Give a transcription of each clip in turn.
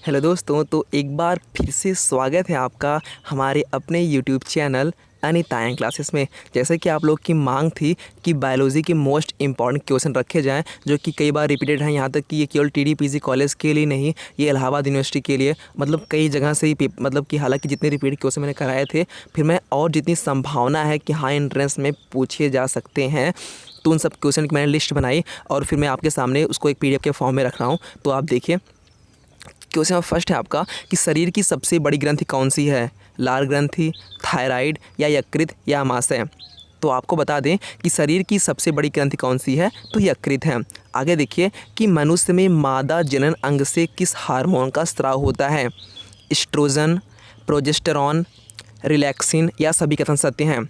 Hello दोस्तों, तो एक बार फिर से स्वागत है आपका हमारे अपने यूट्यूब चैनल अनिताएं क्लासेस में। जैसे कि आप लोग की मांग थी कि बायोलॉजी के मोस्ट इंपॉर्टेंट क्वेश्चन रखे जाएं, जो कि कई बार रिपीटेड हैं। यहाँ तक कि ये केवल टीडीपीसी कॉलेज के लिए नहीं, ये इलाहाबाद यूनिवर्सिटी के लिए मतलब कई जगह से ही मतलब कि हालांकि जितने रिपीट क्वेश्चन मैंने कराए थे, फिर मैं और जितनी संभावना है कि हाँ एंट्रेंस में पूछे जा सकते हैं, तो उन सब क्वेश्चन की मैंने लिस्ट बनाई और फिर मैं आपके सामने उसको एक PDF के फॉर्म में रख रहा हूँ। तो आप देखिए, क्वेश्चन नंबर फर्स्ट है आपका कि शरीर की सबसे बड़ी ग्रंथि कौन सी है? लार ग्रंथि, थायराइड या यकृत या अमाशय? तो आपको बता दें कि शरीर की सबसे बड़ी ग्रंथि कौन सी है, तो यकृत है। आगे देखिए कि मनुष्य में मादा जनन अंग से किस हार्मोन का स्राव होता है? एस्ट्रोजन, प्रोजेस्टेरॉन, रिलैक्सिन या सभी कथन सत्य हैं?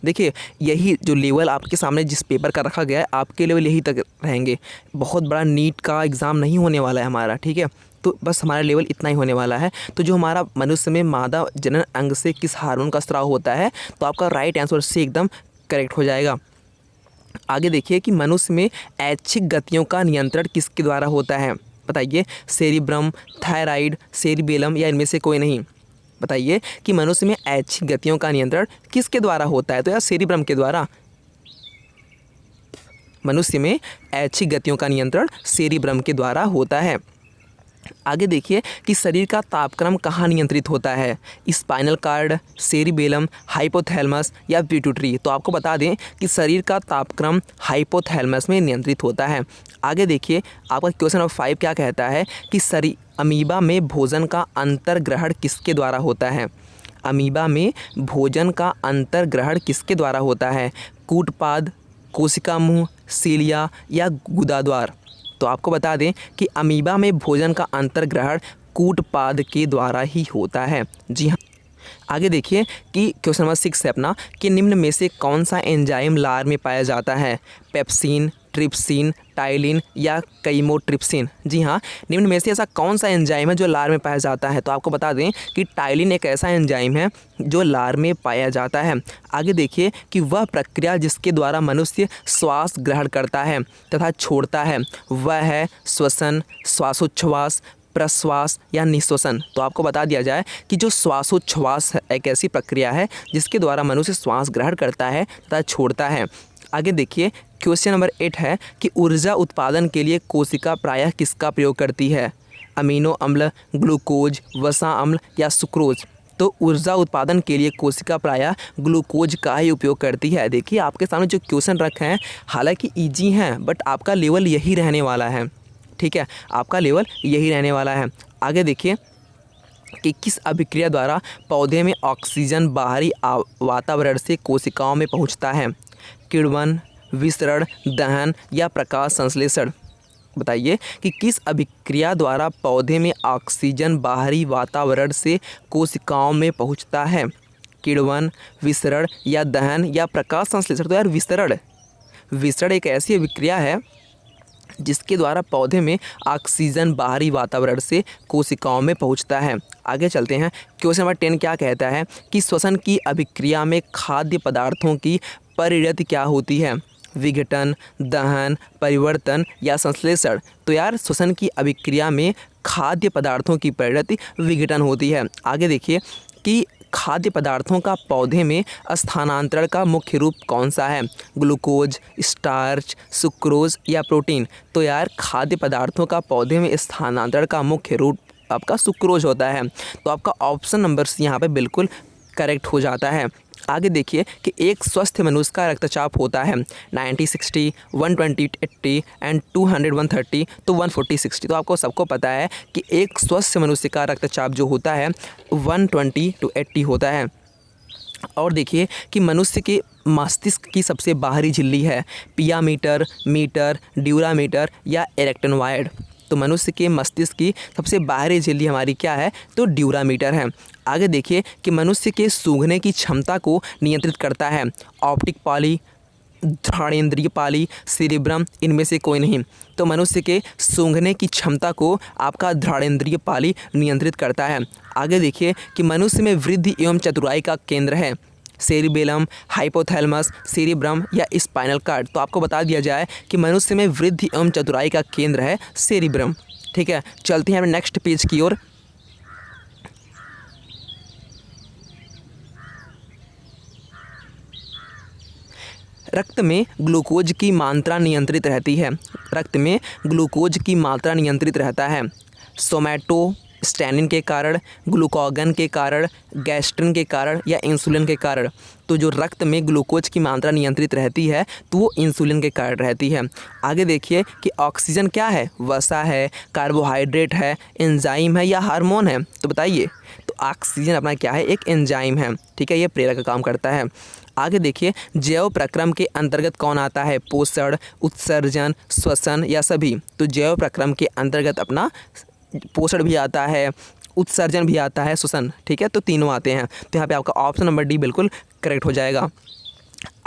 देखिए, यही जो लेवल आपके सामने जिस पेपर का रखा गया है, आपके लेवल यही तक रहेंगे। बहुत बड़ा नीट का एग्ज़ाम नहीं होने वाला है हमारा, ठीक है। तो बस हमारा लेवल इतना ही होने वाला है। तो जो हमारा मनुष्य में मादा जनन अंग से किस हार्मोन का स्राव होता है, तो आपका राइट आंसर से एकदम करेक्ट हो जाएगा। आगे देखिए कि मनुष्य में ऐच्छिक गतियों का नियंत्रण किसके द्वारा होता है? बताइए, सेरिब्रम, थायराइड, सेरिबेलम या इनमें से कोई नहीं? बताइए कि मनुष्य में ऐच्छिक गतियों का नियंत्रण किसके द्वारा होता है? तो यार सेरिब्रम के द्वारा। मनुष्य में ऐच्छिक गतियों का नियंत्रण सेरिब्रम के द्वारा होता है। आगे देखिए कि शरीर का तापक्रम कहाँ नियंत्रित होता है? स्पाइनल कार्ड, सेरिबेलम, हाइपोथैलेमस या पिट्यूटरी? तो आपको बता दें कि शरीर का तापक्रम हाइपोथैलेमस में नियंत्रित होता है। आगे देखिए, आपका क्वेश्चन नंबर 5 क्या कहता है कि अमीबा में भोजन का अंतर्ग्रहण किसके द्वारा होता है? अमीबा में भोजन का अंतर्ग्रहण किसके द्वारा होता है? कूटपाद, कोशिका मुंह, सीलिया या गुदाद्वार? तो आपको बता दें कि अमीबा में भोजन का अंतर्ग्रहण कूटपाद के द्वारा ही होता है। जी हाँ। आगे देखिए कि क्वेश्चन नंबर 6 है अपना कि निम्न में से कौन सा एंजाइम लार में पाया जाता है? पेप्सिन, ट्रिप्सिन, टाइलिन या कैइमोट्रिप्सिन? जी हाँ, निम्न में से ऐसा कौन सा एंजाइम है जो लार में पाया जाता है? तो आपको बता दें कि टाइलिन एक ऐसा एंजाइम है जो लार में पाया जाता है। आगे देखिए कि वह प्रक्रिया जिसके द्वारा मनुष्य श्वास ग्रहण करता है तथा छोड़ता है, वह है श्वसन, श्वासोच्छ्वास, प्रश्वास या निश्वसन? तो आपको बता दिया जाए कि जो श्वासोच्छ्वास एक ऐसी प्रक्रिया है जिसके द्वारा मनुष्य श्वास ग्रहण करता है तथा छोड़ता है। आगे देखिए, क्वेश्चन नंबर 8 है कि ऊर्जा उत्पादन के लिए कोशिका प्रायः किसका प्रयोग करती है? अमीनो अम्ल, ग्लूकोज, वसा अम्ल या सुक्रोज? तो ऊर्जा उत्पादन के लिए कोशिका प्रायः ग्लूकोज का ही उपयोग करती है। देखिए, आपके सामने जो क्वेश्चन रखे हैं हालांकि ईजी हैं, बट आपका लेवल यही रहने वाला है, ठीक है। आपका लेवल यही रहने वाला है। आगे देखिए कि किस अभिक्रिया द्वारा पौधे में ऑक्सीजन बाहरी वातावरण से कोशिकाओं में पहुंचता है? किण्वन, विसरण, दहन या प्रकाश संश्लेषण? बताइए कि किस अभिक्रिया द्वारा पौधे में ऑक्सीजन बाहरी वातावरण से कोशिकाओं में पहुंचता है? किण्वन, विसरण या दहन या प्रकाश संश्लेषण? तो यार विसरण एक ऐसी अभिक्रिया है जिसके द्वारा पौधे में ऑक्सीजन बाहरी वातावरण से कोशिकाओं में पहुंचता है। आगे चलते हैं, क्वेश्चन नंबर 10 क्या कहता है कि श्वसन की अभिक्रिया में खाद्य पदार्थों की परिणति क्या होती है? विघटन, दहन, परिवर्तन या संश्लेषण? तो यार श्वसन की अभिक्रिया में खाद्य पदार्थों की परिणति विघटन होती है। आगे देखिए कि खाद्य पदार्थों का पौधे में स्थानांतरण का मुख्य रूप कौन सा है? ग्लूकोज, स्टार्च, सुक्रोज या प्रोटीन? तो यार खाद्य पदार्थों का पौधे में स्थानांतरण का मुख्य रूप आपका सुक्रोज होता है। तो आपका ऑप्शन नंबर सी यहाँ पे बिल्कुल करेक्ट हो जाता है। आगे देखिए कि एक स्वस्थ मनुष्य का रक्तचाप होता है 90/60, 120/80 एंड 200/130, तो 140/60। तो आपको सबको पता है कि एक स्वस्थ मनुष्य का रक्तचाप जो होता है 120/80 होता है। और देखिए कि मनुष्य के मस्तिष्क की सबसे बाहरी झिल्ली है पिया मीटर, मीटर, ड्यूरामीटर या इरेक्टेनॉइड? तो मनुष्य के मस्तिष्क की सबसे बाहरी झिल्ली हमारी क्या है? तो ड्यूरामीटर है। आगे देखिए कि मनुष्य के सूंघने की क्षमता को नियंत्रित करता है ऑप्टिक पाली, घ्राणेंद्रिय पाली, सेरिब्रम, इनमें से कोई नहीं? तो मनुष्य के सूंघने की क्षमता को आपका घ्राणेंद्रिय पाली नियंत्रित करता है। आगे देखिए कि मनुष्य में वृद्धि एवं चतुराई का केंद्र है सेरिबेलम, हाइपोथैलेमस, सेरिब्रम या स्पाइनल कार्ड? तो आपको बता दिया जाए कि मनुष्य में वृद्धि एवं चतुराई का केंद्र है सेरिब्रम। ठीक है, चलते हैं नेक्स्ट पेज की ओर। रक्त में ग्लूकोज की मात्रा नियंत्रित रहती है। रक्त में ग्लूकोज की मात्रा नियंत्रित रहता है सोमैटोस्टैनिन के कारण, ग्लूकागन के कारण, गैस्ट्रिन के कारण या इंसुलिन के कारण। तो जो रक्त में ग्लूकोज की मात्रा नियंत्रित रहती है तो वो इंसुलिन के कारण रहती है। आगे देखिए कि ऑक्सीजन क्या है, वसा है, कार्बोहाइड्रेट है, एंजाइम है या हार्मोन है। तो बताइए, तो ऑक्सीजन अपना क्या है, एक एंजाइम है, ठीक है, ये प्रेरक का काम करता है। आगे देखिए जैव प्रक्रम के अंतर्गत कौन आता है, पोषण, उत्सर्जन, श्वसन या सभी। तो जैव प्रक्रम के अंतर्गत अपना पोषण भी आता है, उत्सर्जन भी आता है, श्वसन, ठीक है, तो तीनों आते हैं। तो यहाँ पे आपका ऑप्शन नंबर डी बिल्कुल करेक्ट हो जाएगा।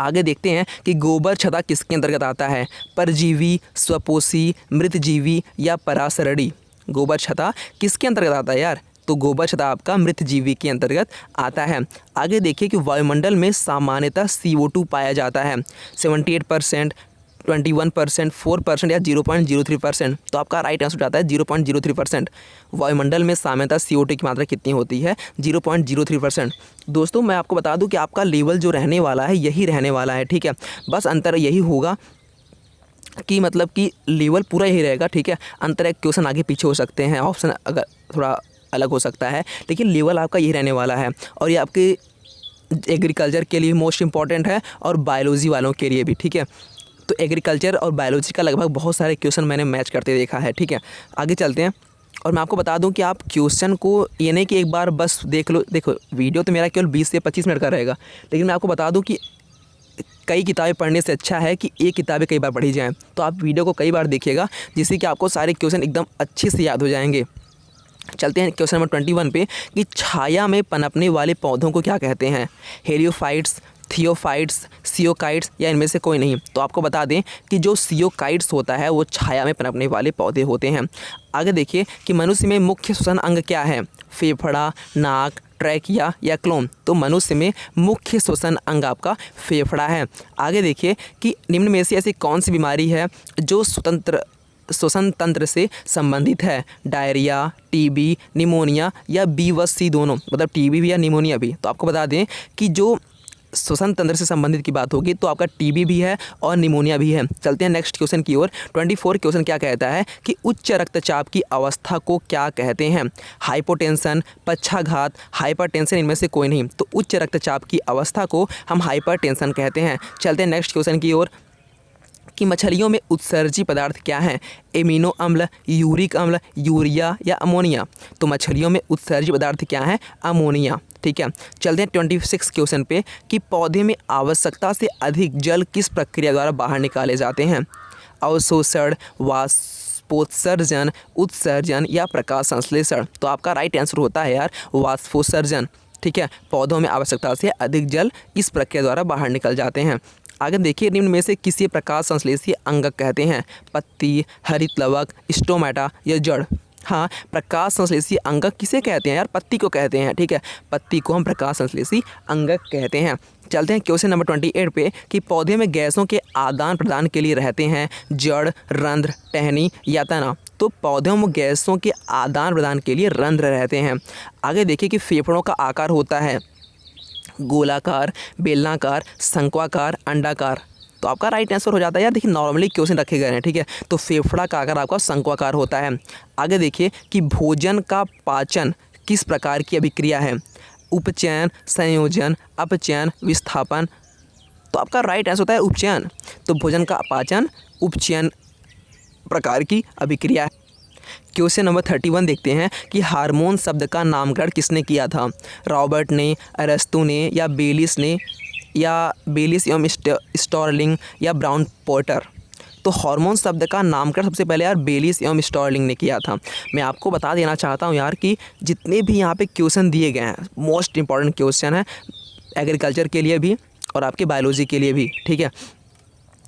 आगे देखते हैं कि गोबर छत्ता किसके अंतर्गत आता है, परजीवी, स्वपोषी, मृतजीवी या परासरणी। गोबर छत्ता किसके अंतर्गत आता है यार, तो गोबर छत्ता आपका मृतजीवी के अंतर्गत आता है। आगे देखिए कि वायुमंडल में सामान्यतः CO2 पाया जाता है 78%, 21%, 4% या 0.03%। तो आपका राइट आंसर जाता है 0.03%। वायुमंडल में सामान्यतः CO2 की मात्रा कितनी होती है, 0.03%। दोस्तों मैं आपको बता दूं कि आपका लेवल जो रहने वाला है यही रहने वाला है, ठीक है, बस अंतर यही होगा कि मतलब कि लेवल पूरा यही रहेगा, ठीक है, अंतर एक क्वेश्चन आगे पीछे हो सकते हैं, ऑप्शन अगर थोड़ा अलग हो सकता है, लेकिन लेवल आपका यही रहने वाला है। और ये आपके एग्रीकल्चर के लिए मोस्ट इंपॉर्टेंट है और बायोलॉजी वालों के लिए भी, ठीक है। तो एग्रीकल्चर और बायोलॉजी का लगभग बहुत सारे क्वेश्चन मैंने मैच करते देखा है, ठीक है। आगे चलते हैं और मैं आपको बता दूं कि आप क्वेश्चन को ये नहीं कि एक बार बस देख लो, देखो वीडियो तो मेरा केवल 20 से 25 मिनट का रहेगा, लेकिन मैं आपको बता दूं कि कई किताबें पढ़ने से अच्छा है कि एक किताबें कई बार पढ़ी जाएँ। तो आप वीडियो को कई बार देखिएगा जिससे कि आपको सारे क्वेश्चन एकदम अच्छे से याद हो जाएंगे। चलते हैं क्वेश्चन नंबर 21 पे कि छाया में पनपने वाले पौधों को क्या कहते हैं, हेलियोफाइट्स, थियोफाइट्स, सियोकाइट्स या इनमें से कोई नहीं। तो आपको बता दें कि जो सियोकाइट्स होता है वो छाया में पनपने वाले पौधे होते हैं। आगे देखिए कि मनुष्य में मुख्य श्वसन अंग क्या है, फेफड़ा, नाक, ट्रैकिया या क्लोम। तो मनुष्य में मुख्य श्वसन अंग आपका फेफड़ा है। आगे देखिए कि निम्न में से ऐसी कौन सी बीमारी है जो श्वसन तंत्र से संबंधित है, डायरिया, टीबी, निमोनिया या बी व सी दोनों, मतलब टीबी भी या निमोनिया भी। तो आपको बता दें कि जो श्वसन तंत्र से संबंधित की बात होगी तो आपका टीबी भी है और निमोनिया भी है। चलते हैं नेक्स्ट क्वेश्चन की ओर। 24 क्वेश्चन क्या कहता है कि उच्च रक्तचाप की अवस्था को क्या कहते हैं, हाइपोटेंशन, पक्षाघात, हाइपरटेंशन, इनमें से कोई नहीं। तो उच्च रक्तचाप की अवस्था को हम हाइपरटेंशन कहते हैं। चलते हैं नेक्स्ट क्वेश्चन की ओर कि मछलियों में उत्सर्जी पदार्थ क्या हैं, एमिनो अम्ल, यूरिक अम्ल, यूरिया या अमोनिया। तो मछलियों में उत्सर्जी पदार्थ क्या है, अमोनिया, ठीक है। चलते हैं 26 क्वेश्चन पे कि पौधे में आवश्यकता से अधिक जल किस प्रक्रिया द्वारा बाहर निकाले जाते हैं, अवशोषण, वाष्पोत्सर्जन, उत्सर्जन या प्रकाश संश्लेषण। तो आपका राइट आंसर होता है यार वाष्पोत्सर्जन, ठीक है। पौधों में आवश्यकता से अधिक जल इस प्रक्रिया द्वारा बाहर निकल जाते हैं। आगे देखिए निम्न में से किसी प्रकाश संश्लेषी अंगक कहते हैं, पत्ती, हरित लवक, स्टोमेटा या जड़। हाँ, प्रकाश संश्लेषी अंगक किसे कहते हैं यार, पत्ती को कहते हैं, ठीक है, पत्ती को हम प्रकाश संश्लेषी अंगक कहते हैं। चलते हैं क्वेश्चन नंबर 28 पे कि पौधे में गैसों के आदान प्रदान के लिए रहते हैं जड़, रंध्र, टहनी या तना। तो पौधों में गैसों के आदान प्रदान के लिए रंध्र रहते हैं। आगे देखिए कि फेफड़ों का आकार होता है गोलाकार, बेलनाकार, शंक्वाकार, अंडाकार। तो आपका राइट आंसर हो जाता है यार, देखिए नॉर्मली क्वेश्चन रखे गए हैं, ठीक है। तो फेफड़ा का आकार आपका शंक्वाकार होता है। आगे देखिए कि भोजन का पाचन किस प्रकार की अभिक्रिया है, उपचयन, संयोजन, अपचयन, विस्थापन। तो आपका राइट आंसर होता है उपचयन। तो भोजन का पाचन उपचयन प्रकार की अभिक्रिया है। क्वेश्चन नंबर 31 देखते हैं कि हार्मोन शब्द का नामकरण किसने किया था, रॉबर्ट ने, अरस्तु ने या बेलिस एवं स्टर्लिंग या ब्राउन पोर्टर। तो हार्मोन शब्द का नामकरण सबसे पहले यार बेलिस एवं स्टर्लिंग ने किया था। मैं आपको बता देना चाहता हूँ यार कि जितने भी यहाँ पे क्वेश्चन दिए गए हैं मोस्ट इंपॉर्टेंट क्वेश्चन है एग्रीकल्चर के लिए भी और आपके बायोलॉजी के लिए भी, ठीक है।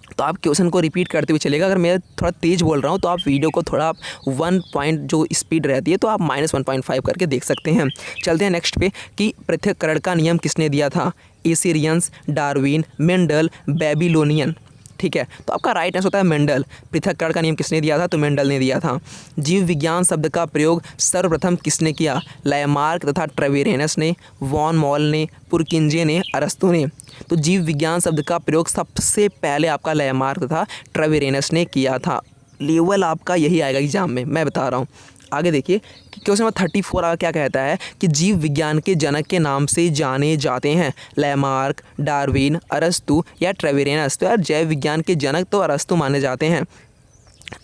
तो आप क्वेश्चन को रिपीट करते हुए चलेगा। अगर मैं थोड़ा तेज़ बोल रहा हूँ तो आप वीडियो को थोड़ा 1 पॉइंट जो स्पीड रहती है तो आप -1.5 करके देख सकते हैं। चलते हैं नेक्स्ट पे कि पृथक्करण का नियम किसने दिया था, एसिरियंस, डार्विन, मेंडल, बेबीलोनियन। ठीक है, तो आपका राइट आंसर होता है मेंडल। पृथक्करण का नियम किसने दिया था? तो मेंडल ने दिया था। जीव विज्ञान शब्द का प्रयोग सर्वप्रथम किसने किया? लामार्क तथा ट्रेवेरियस ने, वॉन मॉल ने, पुरकिंजे ने, अरस्तु ने। तो जीव विज्ञान शब्द का प्रयोग सबसे पहले आपका लामार्क तथा ट्रेवेरियस ने किया था। लेवल आपका यही आएगा एग्जाम में, मैं बता रहा हूँ। आगे देखिए कि क्वेश्चन नंबर 34 आगे क्या कहता है कि जीव विज्ञान के जनक के नाम से जाने जाते हैं लामार्क, डार्विन, अरस्तु या ट्रेवेरियस। तो यार जैव विज्ञान के जनक तो अरस्तु माने जाते हैं।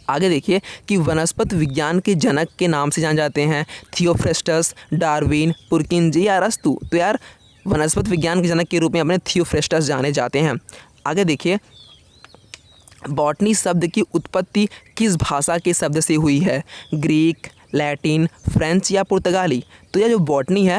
आगे देखिए कि वनस्पति विज्ञान के जनक के नाम से जाने जाते हैं थियोफ्रेस्टस, डार्विन, पुरकिंजे या अरस्तु। तो यार वनस्पति विज्ञान के जनक के रूप में अपने थियोफ्रेस्टस जाने जाते हैं। आगे देखिए बॉटनी शब्द की उत्पत्ति किस भाषा के शब्द से हुई है? ग्रीक, लैटिन, फ्रेंच या पुर्तगाली। तो यह जो बॉटनी है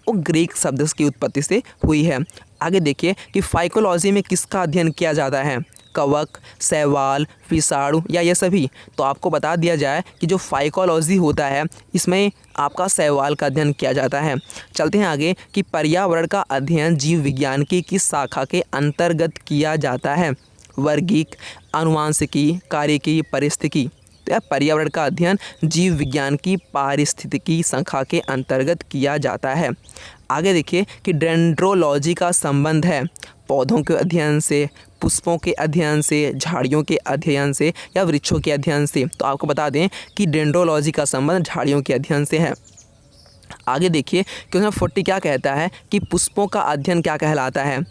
वो ग्रीक शब्द की उत्पत्ति से हुई है। आगे देखिए कि फाइकोलॉजी में किसका अध्ययन किया जाता है? कवक, शैवाल, विषाणु या ये सभी। तो आपको बता दिया जाए कि जो फाइकोलॉजी होता है इसमें आपका शैवाल का अध्ययन किया जाता है। चलते हैं आगे कि पर्यावरण का अध्ययन जीव विज्ञान की किस शाखा के अंतर्गत किया जाता है? वर्गीक, आनुवांशिकी, कार्यिकी, पारिस्थितिकी। तो यह पर्यावरण का अध्ययन जीव विज्ञान की पारिस्थितिकी शाखा के अंतर्गत किया जाता है। आगे देखिए कि डेंड्रोलॉजी का संबंध है पौधों के अध्ययन से, पुष्पों के अध्ययन से, झाड़ियों के अध्ययन से या वृक्षों के अध्ययन से। तो आपको बता दें कि डेंड्रोलॉजी का संबंध झाड़ियों के अध्ययन से है। आगे देखिए क्वेश्चन 40 क्या कहता है कि पुष्पों का अध्ययन क्या कहलाता है?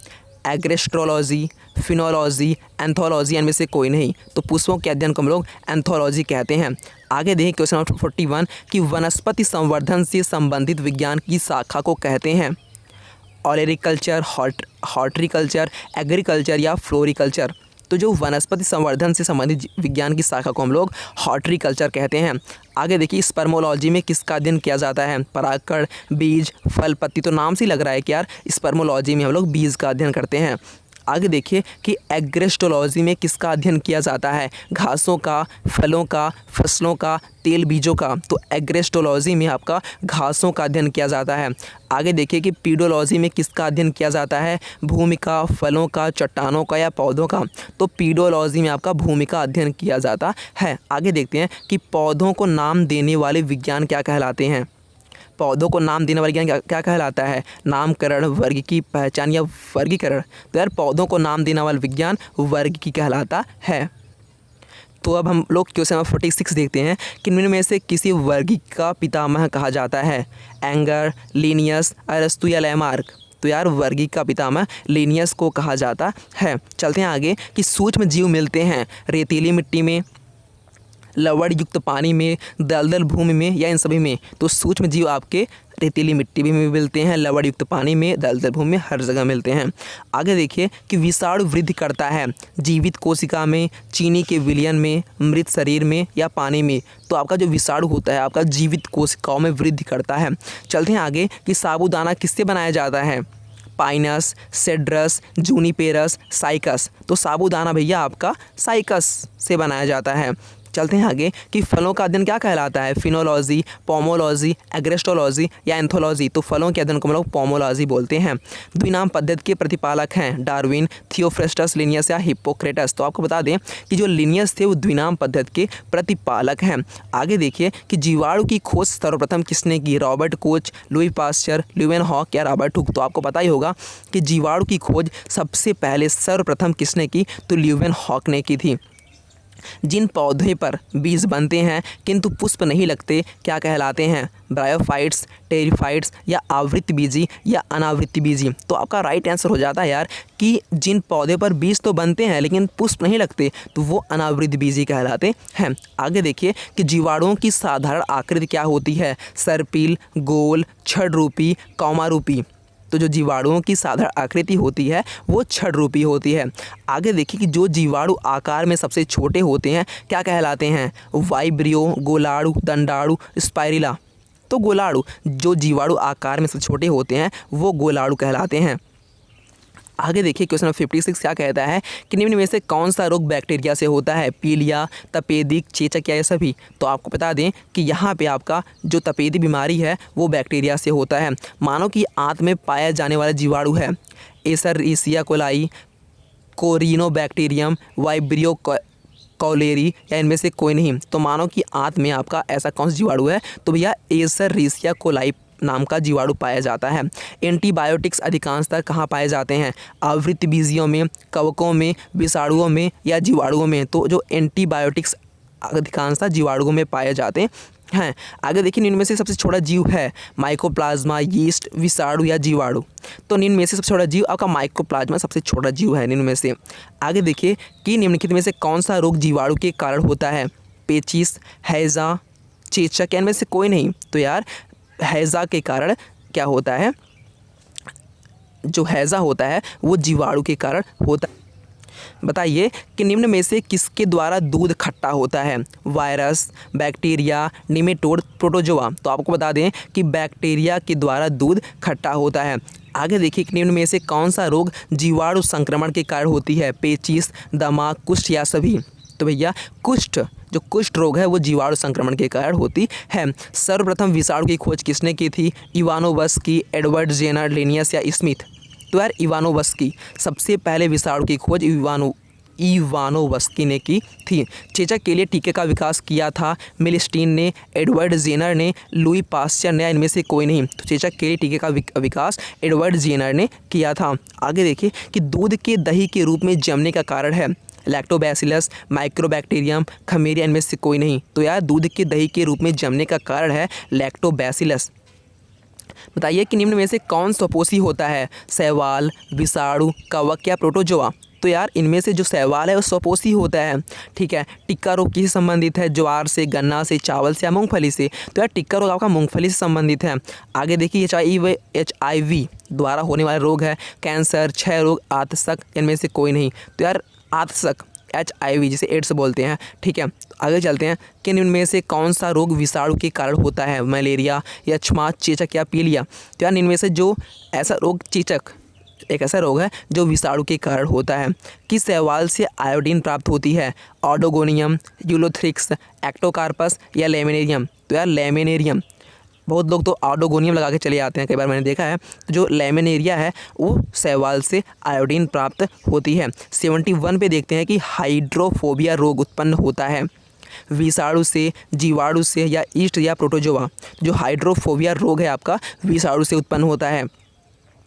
एग्रेस्ट्रोलॉजी, फिनोलॉजी, एंथोलॉजी, इनमें से कोई नहीं। तो पुष्पों के अध्ययन को हम लोग एंथोलॉजी कहते हैं। आगे देखिए क्वेश्चन नंबर 41 कि वनस्पति संवर्धन से संबंधित विज्ञान की शाखा को कहते हैं ऑलरिकल्चर, हॉर्टिकल्चर, एग्रीकल्चर या फ्लोरिकल्चर। तो जो वनस्पति संवर्धन से संबंधित विज्ञान की शाखा को हम लोग हॉर्टिकल्चर कहते हैं। आगे देखिए स्पर्मोलॉजी में किसका अध्ययन किया जाता है? परागकण, बीज, फल, पत्ती। तो नाम से ही लग रहा है कि यार स्पर्मोलॉजी में हम लोग बीज का अध्ययन करते हैं। आगे देखिए कि एग्रेस्टोलॉजी में किसका अध्ययन किया जाता है? घासों का, फलों का, फसलों का, तेल बीजों का। तो एग्रेस्टोलॉजी में आपका घासों का अध्ययन किया जाता है। आगे देखिए कि पीडोलॉजी में किसका अध्ययन किया जाता है? भूमि का, फलों का, चट्टानों का या पौधों का। तो पीडोलॉजी में आपका भूमि का अध्ययन किया जाता है। आगे देखते हैं कि पौधों को नाम देने वाले विज्ञान क्या कहलाते हैं? पौधों को नाम देने वाला विज्ञान क्या कहलाता है? नामकरण, वर्ग की पहचान या वर्गीकरण। तो यार पौधों को नाम देने वाला विज्ञान वर्ग की कहलाता है। तो अब हम लोग क्वेश्चन नंबर 46 देखते हैं कि निम्न में से किसी वर्गीक का पितामह कहा जाता है? एंगर, लिनियस, अरस्तु या लामार्क। तो यार वर्गीक का पितामह लिनियस को कहा जाता है। चलते हैं आगे कि सूक्ष्म जीव मिलते हैं रेतीली मिट्टी में, लवण युक्त पानी में, दलदल भूमि में या इन सभी में। तो सूक्ष्म जीव आपके रेतीली मिट्टी में मिलते हैं, लवण युक्त पानी में, दलदल भूमि में, हर जगह मिलते हैं। आगे देखिए कि विषाणु वृद्धि करता है जीवित कोशिका में, चीनी के विलयन में, मृत शरीर में या पानी में। तो आपका जो विषाणु होता है आपका जीवित कोशिकाओं में वृद्धि करता है। चलते हैं आगे कि साबूदाना किससे बनाया जाता है? Pinus, cedrus, juniperus, cycas. तो साबूदाना भैया आपका साइकस से बनाया जाता है। चलते हैं आगे कि फलों का अध्ययन क्या कहलाता है? फिनोलॉजी, पोमोलॉजी, एग्रेस्टोलॉजी या एंथोलॉजी। तो फलों के अध्ययन को हम लोग पोमोलॉजी बोलते हैं। द्विनाम पद्धति के प्रतिपालक हैं डार्विन, थियोफ्रेस्टस, लिनियस या हिप्पोक्रेटस। तो आपको बता दें कि जो लिनियस थे वो द्विनाम पद्धति के प्रतिपालक हैं। आगे देखिए कि जीवाणु की खोज सर्वप्रथम किसने की? Robert Koch, Louis Pasteur, Leeuwenhoek या रॉबर्ट हुक। तो आपको पता ही होगा कि जीवाणु की खोज सबसे पहले सर्वप्रथम किसने की? तो ल्यूवेनहॉक ने की थी। जिन पौधे पर बीज बनते हैं किंतु पुष्प नहीं लगते क्या कहलाते हैं? ब्रायोफाइट्स, टेरिफाइट्स या आवृत्ति बीजी या अनावृत्ति बीजी। तो आपका राइट आंसर हो जाता है यार कि जिन पौधे पर बीज तो बनते हैं लेकिन पुष्प नहीं लगते तो वो अनावृत्ति बीजी कहलाते हैं। आगे देखिए कि जीवाणुओं की साधारण आकृति क्या होती है? सर्पिल, गोल, छड़ रूपी, कौमा रूपी। तो जो जीवाणुओं की साधारण आकृति होती है वो छड़ रूपी होती है। आगे देखिए कि जो जीवाणु आकार में सबसे छोटे होते हैं क्या कहलाते हैं? वाइब्रियो, गोलाणु, दंडाणु, स्पाइरिला। तो गोलाणु, जो जीवाणु आकार में सबसे छोटे होते हैं वो गोलाणु कहलाते हैं। आगे देखिए क्वेश्चन नंबर 56 क्या कहता है कि निम्न में से कौन सा रोग बैक्टीरिया से होता है? पीलिया, तपेदिक, चेचक या ये सभी। तो आपको बता दें कि यहाँ पे आपका जो तपेदी बीमारी है वो बैक्टीरिया से होता है। मानव की आंत में पाया जाने वाला जीवाणु है एसरिसिया कोलाई, कोरिनोबैक्टीरियम, वाइब्रियो कॉलेरी या इनमें से कोई नहीं। तो मानो कि आंत में आपका ऐसा कौन सा जीवाणु है, तो भैया एसरसीरिया कोलाई नाम का जीवाणु पाया जाता है। एंटीबायोटिक्स अधिकांशतः कहाँ पाए जाते हैं? आवृतबीजियों में, कवकों में, विषाणुओं में या जीवाणुओं में। तो जो एंटीबायोटिक्स अधिकांशतः जीवाणुओं में पाए जाते हैं। आगे देखिए, इनमें से सबसे छोटा जीव है माइकोप्लाज्मा, यीस्ट, विषाणु या जीवाणु। तो इनमें से सबसे छोटा जीव आपका माइकोप्लाज्मा सबसे छोटा जीव है इनमें से। आगे देखिए कि निम्नलिखित में से कौन सा रोग जीवाणु के कारण होता है? पेचिश, हैजा, चेचक या इनमें से कोई नहीं। तो यार हैजा के कारण क्या होता है? जो हैजा होता है वो जीवाणु के कारण होता है। बताइए कि निम्न में से किसके द्वारा दूध खट्टा होता है? Virus, bacteria, nematode, protozoa. तो आपको बता दें कि बैक्टीरिया के द्वारा दूध खट्टा होता है। आगे देखिए कि निम्न में से कौन सा रोग जीवाणु संक्रमण के कारण होती है? पेचिश, दमा, कुष्ठ या सभी। तो भैया कुष्ठ, जो कुष्ठ रोग है वो जीवाणु संक्रमण के कारण होती है। सर्वप्रथम विषाणु की खोज किसने की थी? इवानोवस्की, एडवर्ड जेनर, लिनियस या स्मिथ। तो यार इवानोवस्की, सबसे पहले विषाणु की खोज इवानोवस्की ने की थी। चेचक के लिए टीके का विकास किया था मिलस्टीन ने, एडवर्ड जेनर ने, लुई पास्चर ने, इनमें से कोई नहीं। तो चेचक के लिए टीके का विकास एडवर्ड जेनर ने किया था। आगे देखिए कि दूध के दही के रूप में जमने का कारण है लैक्टोबैसिलस, माइक्रोबैक्टीरियम, खमीरिया, इनमें से कोई नहीं। तो यार दूध के दही के रूप में जमने का कारण है लैक्टोबैसिलस। बताइए कि निम्न में से कौन स्वपोषी होता है? शैवाल, विषाणु, कवक या प्रोटोजोआ। तो यार इनमें से जो शैवाल है वो स्वपोषी होता है। ठीक है। टिक्का रोग किससे संबंधित है? ज्वार से, गन्ना से, चावल से या मूंगफली से। तो यार टिक्का रोग आपका मूंगफली से संबंधित है। आगे देखिए HIV द्वारा होने वाला रोग है कैंसर, क्षय रोग, आतशक, इनमें से कोई नहीं। तो यार आतशक HIV जिसे एड्स बोलते हैं। ठीक है। आगे चलते हैं कि इनमें से कौन सा रोग विषाणु के कारण होता है? मलेरिया, यक्ष्मा, चेचक या पीलिया। तो यार इनमें से जो ऐसा रोग, चेचक एक ऐसा रोग है जो विषाणु के कारण होता है। किस शैवाल से आयोडीन प्राप्त होती है? ऑडोगोनियम, यूलोथ्रिक्स, एक्टोकार्पस या लेमिनेरियम। तो यार लेमिनेरियम। बहुत लोग तो ऑडोगोनियम लगा के चले जाते हैं, कई बार मैंने देखा है। तो जो लेमिनेरिया है वो शैवाल से आयोडीन प्राप्त होती है। 71 पे देखते हैं कि हाइड्रोफोबिया रोग उत्पन्न होता है विषाणु से, जीवाणु से या ईस्ट या प्रोटोजोआ। जो हाइड्रोफोबिया रोग है आपका विषाणु से उत्पन्न होता है।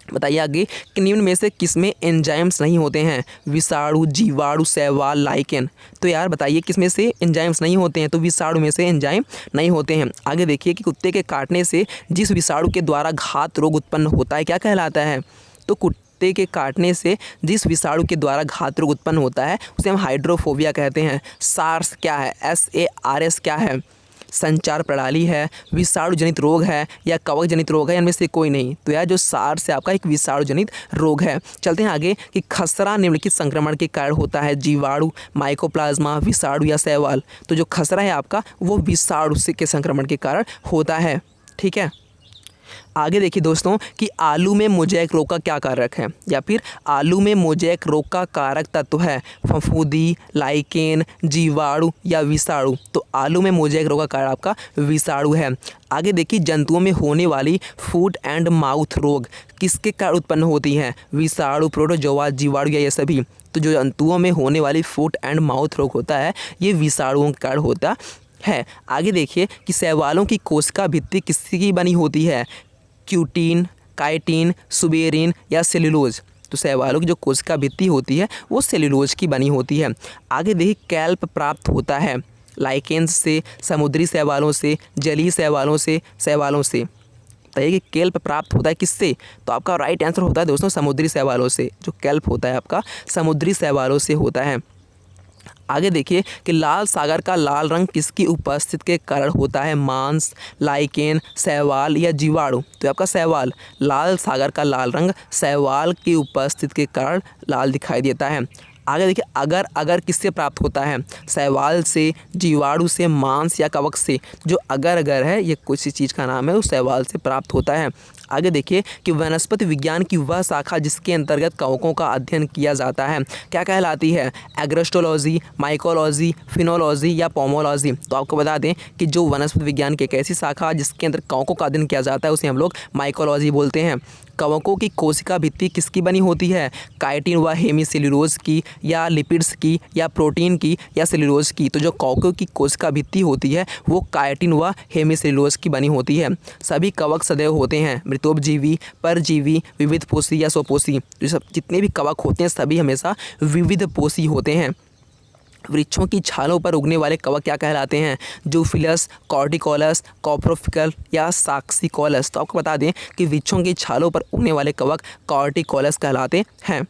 बताइए आगे कि निम्न में से किसमें एंजाइम्स नहीं होते हैं? विषाणु, जीवाणु, शैवाल, लाइकेन। तो यार बताइए किसमें से एंजाइम्स नहीं होते हैं? तो विषाणु में से एंजाइम नहीं होते हैं। आगे देखिए कि कुत्ते के काटने से जिस विषाणु के द्वारा घात रोग उत्पन्न होता है क्या कहलाता है? तो कुत्ते के काटने से जिस विषाणु के द्वारा घात रोग उत्पन्न होता है उसे हम हाइड्रोफोबिया कहते हैं। सार्स क्या है? SARS क्या है? संचार प्रणाली है, विषाणु जनित रोग है या कवक जनित रोग है, इनमें से कोई नहीं। तो यह जो सार्स है आपका एक विषाणु जनित रोग है। चलते हैं आगे कि खसरा निम्नलिखित संक्रमण के कारण होता है? जीवाणु, माइकोप्लाज्मा, विषाणु या शैवाल। तो जो खसरा है आपका वो विषाणु से के संक्रमण के कारण होता है। ठीक है। आगे देखिए दोस्तों कि आलू में मोज़ेक रोग का क्या कारक है, या फिर आलू में मोज़ेक रोग का कारक तत्व है फफूंदी, लाइकेन, जीवाणु या विषाणु। तो आलू में मोज़ेक रोग का कारक आपका विषाणु है। आगे देखिए जंतुओं में होने वाली फूट एंड माउथ रोग किसके कारण उत्पन्न होती हैं? विषाणु, प्रोटोजोआ, जीवाणु या ये सभी। तो जो जंतुओं में होने वाली फूट एंड माउथ रोग होता है ये विषाणुओं के कारण होता है। आगे देखिए कि शैवालों की कोशिका भित्ति किसकी बनी होती है? क्यूटीन, काइटिन, सुबेरिन या सेल्यूलोज। तो शैवालों की जो कोशिका भित्ति होती है वो सेल्यूलोज की बनी होती है। आगे देखिए कैल्प प्राप्त होता है लाइकेन्स से, समुद्री शैवालों से, जलीय शैवालों से, बताइए कि कैल्प प्राप्त होता है किससे? तो आपका राइट आंसर होता है दोस्तों समुद्री शैवालों से। जो कैल्प होता है आपका समुद्री शैवालों से होता है। आगे देखिए कि लाल सागर का लाल रंग किसकी उपस्थिति के कारण होता है? मांस, लाइकेन, शैवाल या जीवाणु। तो आपका शैवाल, लाल सागर का लाल रंग शैवाल की उपस्थिति के कारण लाल दिखाई देता है। आगे देखिए अगर किससे प्राप्त होता है? शैवाल से, जीवाणु से, मांस या कवक से। जो अगर है ये किसी चीज़ का नाम है, वो शैवाल से प्राप्त होता है। आगे देखिए कि वनस्पति विज्ञान की वह शाखा जिसके अंतर्गत कवकों का अध्ययन किया जाता है क्या कहलाती है? एग्रोस्टोलॉजी, माइकोलॉजी, फिनोलॉजी या पोमोलॉजी। तो आपको बता दें कि जो वनस्पति विज्ञान की एक ऐसी शाखा जिसके अंदर कवकों का अध्ययन किया जाता है उसे हम लोग माइकोलॉजी बोलते हैं। कवकों की कोशिका भित्ति किसकी बनी होती है? काइटिन व हेमीसेल्यूलोज की, या लिपिड्स की, या प्रोटीन की, या सेल्यूलोज की? तो जो कवकों की कोशिका भित्ति होती है वो काइटिन व हेमीसेल्यूलोज की बनी होती है। सभी कवक सदैव होते हैं मृतोपजीवी, परजीवी, विविध पोषी या स्वपोषी। जो सब जितने भी कवक होते हैं सभी हमेशा विविध पोषी होते हैं। वृक्षों की छालों पर उगने वाले कवक क्या कहलाते हैं? जूफिलस, कॉर्टिकोलस, कॉप्रोफिकल या साक्सिकोलस। तो आपको बता दें कि वृक्षों की छालों पर उगने वाले कवक कॉर्टिकोलस कहलाते हैं।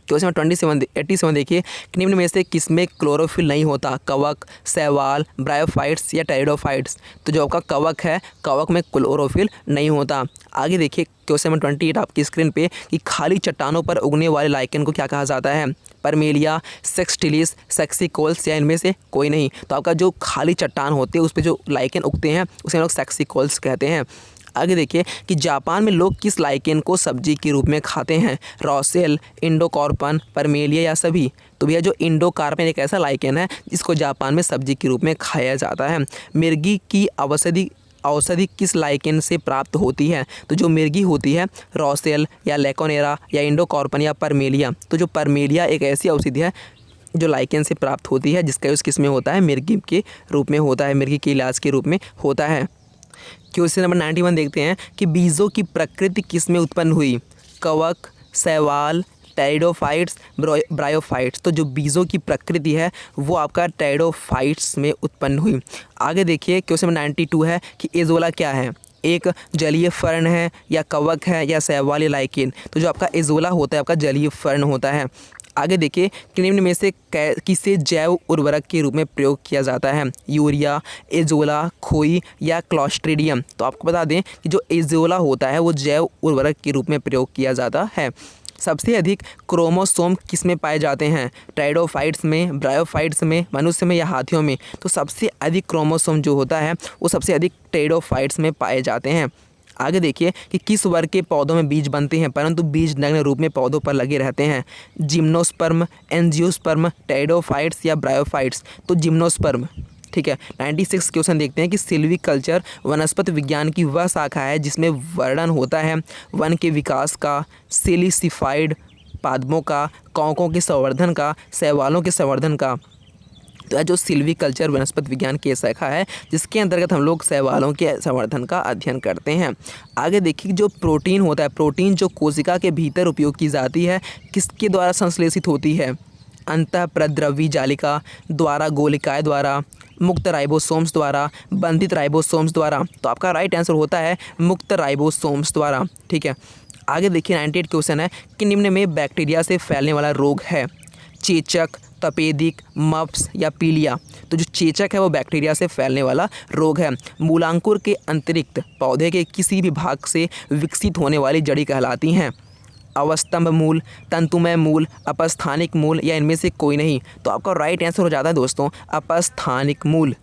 क्वेश्चन 87 देखिए, निम्न में से किसमें क्लोरोफिल नहीं होता? कवक, शैवाल, ब्रायोफाइट्स या टेरिडोफाइट्स? तो जो आपका कवक है, कवक में क्लोरोफिल नहीं होता। आगे देखिए क्वेश्चन 28 आपकी स्क्रीन पे कि खाली चट्टानों पर उगने वाले लाइकेन को क्या कहा जाता है? परमेलिया, सेक्सटिलिस, सेक्सिकोल्स या इनमें से कोई नहीं? तो आपका जो खाली चट्टान होते हैं उस पर जो लाइकेन उगते हैं उसे हम लोग सेक्सिकोल्स कहते हैं। आगे देखिए कि जापान में लोग किस लाइकेन को सब्जी के रूप में खाते हैं? रॉसेल, इंडोकार्पन, परमेलिया या सभी? तो भैया जो इंडोकार्पन एक ऐसा लाइकेन है जिसको जापान में सब्जी के रूप में खाया जाता है। मिर्गी की औषधि किस लाइकेन से प्राप्त होती है? तो जो मिर्गी होती है रॉसेल या लेकोनेरा या इंडोकार्पन या परमेलिया? तो जो परमेलिया एक ऐसी औषधि है जो लाइकेन से प्राप्त होती है जिसका यूज़ किस में होता है? मिर्गी के रूप में होता है, मिर्गी के इलाज के रूप में होता है। क्वेश्चन नंबर 91 देखते हैं कि बीजों की प्रकृति किस में उत्पन्न हुई? कवक, शैवाल, टेरिडोफाइट्स, ब्रायोफाइट्स? तो जो बीजों की प्रकृति है वो आपका टेरिडोफाइट्स में उत्पन्न हुई। आगे देखिए क्वेश्चन नंबर 92 है कि एजोला क्या है? एक जलीय फर्न है या कवक है या शैवाल या लाइकेन? तो जो आपका एजोला होता है आपका जलीय फर्न होता है। आगे देखिए कि निम्न में से किसे जैव उर्वरक के रूप में प्रयोग किया जाता है? यूरिया, एजोला, खोई या क्लॉस्ट्रिडियम? तो आपको बता दें कि जो एजोला होता है वो जैव उर्वरक के रूप में प्रयोग किया जाता है। सबसे अधिक क्रोमोसोम किस में पाए जाते हैं? टेरिडोफाइट्स में, ब्रायोफाइट्स में, मनुष्य में या हाथियों में? तो सबसे अधिक क्रोमोसोम जो होता है वो सबसे अधिक टेरिडोफाइट्स में पाए जाते हैं। आगे देखिए कि किस वर्ग के पौधों में बीज बनते हैं परंतु बीज नग्न रूप में पौधों पर लगे रहते हैं? जिम्नोस्पर्म, एंजियोस्पर्म, टेरिडोफाइट्स या ब्रायोफाइट्स? तो जिम्नोस्पर्म। ठीक है। 96 क्वेश्चन देखते हैं कि सिल्वीकल्चर वनस्पति विज्ञान की वह शाखा है जिसमें वर्णन होता है वन के विकास का, सिलिसिफाइड पादपों का, कवकों के संवर्धन का, शैवालों के संवर्धन का। तो जो सिल्वीकल्चर वनस्पति विज्ञान की शाखा है जिसके अंतर्गत हम लोग शैवालों के संवर्धन का अध्ययन करते हैं। आगे देखिए जो प्रोटीन होता है, प्रोटीन जो कोशिका के भीतर उपयोग की जाती है किसके द्वारा संश्लेषित होती है? अंतःप्रद्रवी जालिका द्वारा, गोलिकाएं द्वारा, मुक्त राइबोसोम्स द्वारा, बंधित राइबोसोम्स द्वारा? तो आपका राइट आंसर होता है मुक्त राइबोसोम्स द्वारा। ठीक है। आगे देखिए 98 क्वेश्चन है कि निम्न में बैक्टीरिया से फैलने वाला रोग है? चेचक, तपेदिक, मप्स या पीलिया? तो जो चेचक है वो बैक्टीरिया से फैलने वाला रोग है। मूलांकुर के अतिरिक्त पौधे के किसी भी भाग से विकसित होने वाली जड़ी कहलाती हैं? अवस्तंभ मूल, तंतुमय मूल, अपस्थानिक मूल या इनमें से कोई नहीं? तो आपका राइट आंसर हो जाता है दोस्तों अपस्थानिक मूल।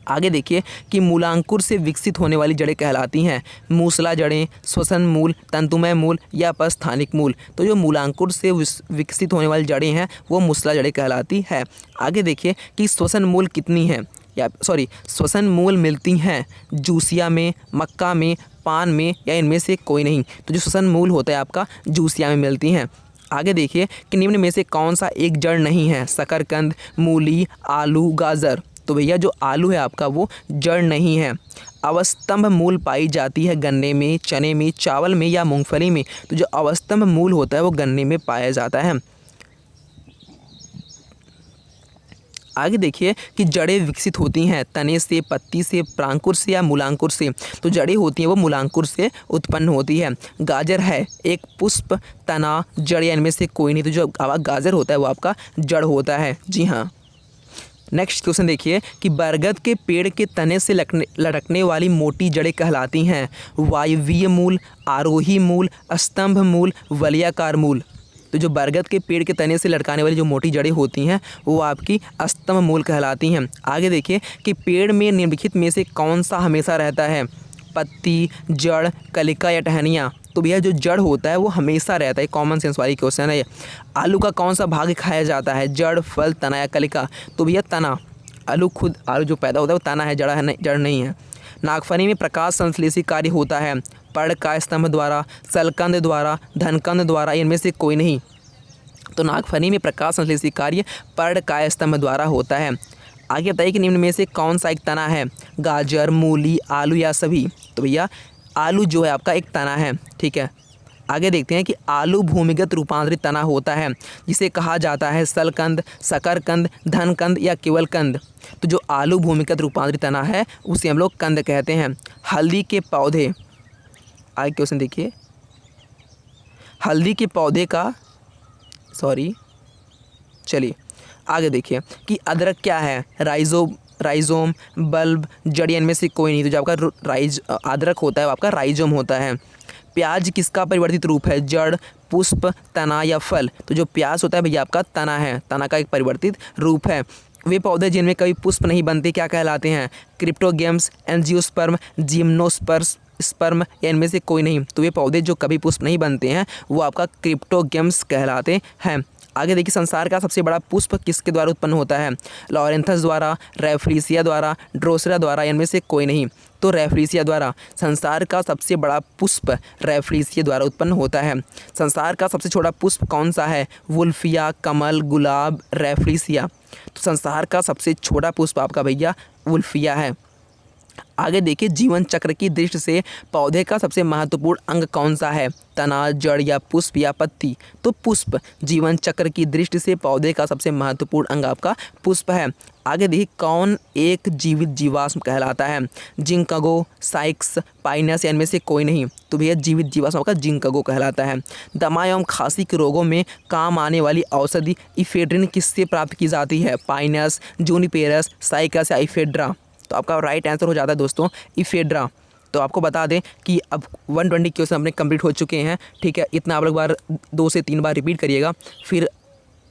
आगे देखिए कि मूलांकुर से विकसित होने वाली जड़ें कहलाती हैं? मूसला जड़ें, श्वसन मूल, तंतुमय मूल या अपस्थानिक मूल? तो जो मूलांकुर से विकसित होने वाली जड़ें हैं वो मूसला जड़ें कहलाती है। आगे देखिए कि श्वसन मूल कितनी हैं श्वसन मूल मिलती हैं जूसिया में, मक्का में, पान में या इनमें से कोई नहीं? तो जो श्वसन मूल होता है आपका जूसिया में मिलती हैं। आगे देखिए कि निम्न में से कौन सा एक जड़ नहीं है? शकरकंद, मूली, आलू, गाजर? तो भैया जो आलू है आपका वो जड़ नहीं है। अवस्तंभ मूल पाई जाती है गन्ने में, चने में, चावल में या मूंगफली में? तो जो अवस्तंभ मूल होता है वो गन्ने में पाया जाता है। आगे देखिए कि जड़ें विकसित होती हैं तने से, पत्ती से, प्रांकुर से या मूलांकुर से? तो जड़ें होती हैं वो मूलांकुर से उत्पन्न होती है। गाजर है एक पुष्प, तना, जड़ या इनमें से कोई नहीं? तो जो गाजर होता है वो आपका जड़ होता है। जी हाँ। नेक्स्ट क्वेश्चन देखिए कि बरगद के पेड़ के तने से लटकने वाली मोटी जड़ें कहलाती हैं? वायवीय मूल, आरोही मूल, स्तंभ मूल, वलयाकार मूल? तो जो बरगद के पेड़ के तने से लटकाने वाली जो मोटी जड़ें होती हैं वो आपकी स्तंभ मूल कहलाती हैं। आगे देखिए कि पेड़ में निम्नलिखित में से कौन सा हमेशा रहता है? पत्ती, जड़, कलिका या टहनियाँ? तो भैया जो जड़ होता है वो हमेशा रहता है। कॉमन सेंस वाली क्वेश्चन है ये। आलू का कौन सा भाग खाया जाता है? जड़, फल, तना या कलिका? तो भैया तना। आलू जो पैदा होता है वो तना है, जड़ नहीं है। नागफनी में प्रकाश संश्लेषी कार्य होता है? पर्णकाय स्तंभ द्वारा, सलकंद द्वारा, धनकंद द्वारा, इनमें से कोई नहीं। तो नागफनी में प्रकाश संश्लेषी कार्य पर्णकाय स्तंभ द्वारा होता है। आगे बताइए कि निम्न में से कौन सा एक तना है, गाजर, मूली, आलू या सभी। तो भैया आलू जो है आपका एक तना है, ठीक है। आगे देखते हैं कि आलू भूमिगत रूपांतरित तना होता है जिसे कहा जाता है सलकंद, शकरकंद, धनकंद या केवल कंद। तो जो आलू भूमिगत रूपांतरित तना है उसे हम लोग कंद कहते हैं। हल्दी के पौधे, आगे क्वेश्चन देखिए, हल्दी के पौधे का चलिए आगे देखिए कि अदरक क्या है, राइजोम, बल्ब, जड़, इनमें से कोई नहीं। तो जो आपका अदरक होता है वो आपका राइजोम होता है। प्याज किसका परिवर्तित रूप है, जड़, पुष्प, तना या फल। तो जो प्याज होता है भैया आपका तना है, तना का एक परिवर्तित रूप है। वे पौधे जिनमें कभी पुष्प नहीं बनते क्या कहलाते हैं, क्रिप्टोगेम्स, एंजियोस्पर्म, जिम्नोस्पर्म या इनमें से कोई नहीं। तो वे पौधे जो कभी पुष्प नहीं बनते हैं वो आपका क्रिप्टोगेम्स कहलाते हैं। आगे देखिए संसार का सबसे बड़ा पुष्प किसके द्वारा उत्पन्न होता है, लॉरेंथस द्वारा, रेफ्रिसिया द्वारा, ड्रोसरा द्वारा, इनमें से कोई नहीं। तो रेफ्रिसिया द्वारा। संसार का सबसे बड़ा पुष्प रेफ्रिसिया द्वारा उत्पन्न होता है। संसार का सबसे छोटा पुष्प कौन सा है, वुल्फिया, कमल, गुलाब, रेफ्रिसिया। तो संसार का सबसे छोटा पुष्प आपका भैया वुल्फिया है। आगे देखिए जीवन चक्र की दृष्टि से पौधे का सबसे महत्वपूर्ण अंग कौन सा है, तना, जड़ या पुष्प या पत्ती। तो पुष्प। जीवन चक्र की दृष्टि से पौधे का सबसे महत्वपूर्ण अंग आपका पुष्प है। आगे देखिए कौन एक जीवित जीवाश्म कहलाता है, जिंकगो, साइक्स, पाइनस या इनमें से कोई नहीं। तो भैया जीवित जीवाश्म आपका जिंकगो कहलाता है। दमा एवं खांसी के रोगों में काम आने वाली औषधि इफेड्रिन किससे प्राप्त की जाती है, पाइनस, जूनिपेरस, साइकस या इफेड्रा। तो आपका राइट आंसर हो जाता है दोस्तों इफेड्रा। तो आपको बता दें कि अब 120 क्वेश्चन अपने कंप्लीट हो चुके हैं, ठीक है। इतना आप लोग बार 2 से 3 बार रिपीट करिएगा, फिर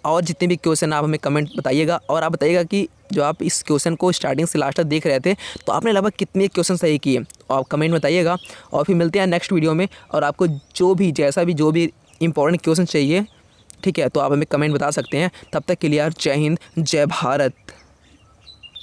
और जितने भी क्वेश्चन आप हमें कमेंट बताइएगा। और आप बताइएगा कि जो आप इस क्वेश्चन को स्टार्टिंग से लास्ट तक देख रहे थे तो आपने लगभग कितने क्वेश्चन सही किए, और आप कमेंट बताइएगा। और फिर मिलते हैं नेक्स्ट वीडियो में। और आपको जो भी इंपॉर्टेंट क्वेश्चन चाहिए, ठीक है, तो आप हमें कमेंट बता सकते हैं। तब तक के लिए यार जय हिंद, जय भारत।